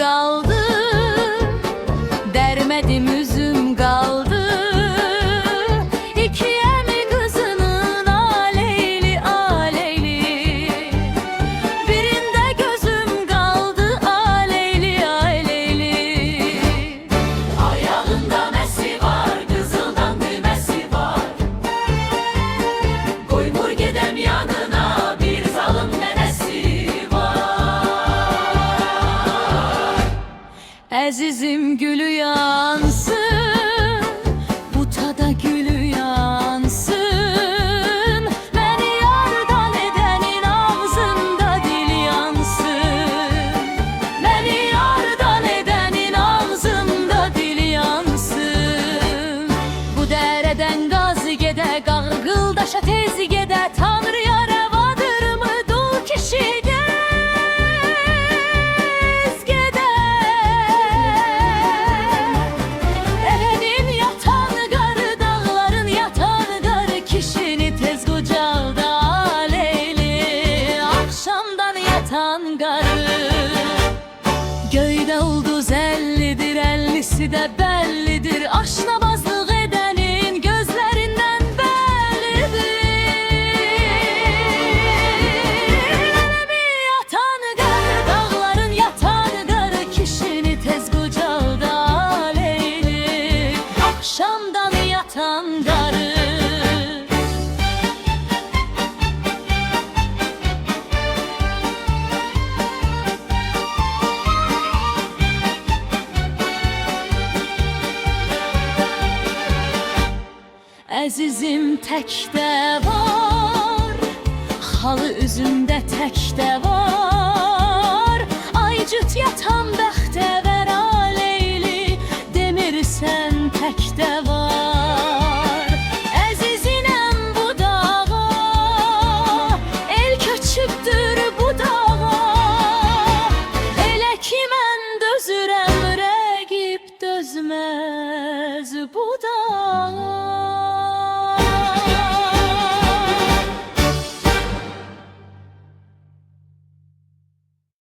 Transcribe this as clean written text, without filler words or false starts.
qaldı, dərmədim üzüm qaldı. İki əmi qızının aleyli aleyli, birində gözüm qaldı aleyli aleyli. Ayağında məsi var, qızıldan düyməsi var. Qoymur gedəm yanına, bir zalım nənəsi var. Əzizim gülü yansın, butada gülü yansın. Məni yardan edənin ağzında dil yansın. Məni yardan edənin ağzında dil yansın. Bu dərədən qaz gedə, qağqıldaşa tez gedə. Tanrıya rəvadırmı dul kişi gez gedə. Erenin yatan qarı, dağların yatan qarı, kişini tez qucaqda aleyli, axşamdan yatan qarı. Göydə ulduz 50'dir, 50'si də bəllidir. Aşnabazlıq edənin gözlərindən bəllidir. Ərəbi yatan qarı, dağların yatan qarı, kişini tez qucaqda aleyli, axşamdan yatan qarı. Əzizim təkdə var, xalı üzümdə təkdə var. Ay cüt yatan bəxtəvər aleyli, demirsən təkdə var. Əzizinəm bu dağa, el köçübdür bu dağa. Elə ki mən dözürəm, rəqib dözməz bu dağa.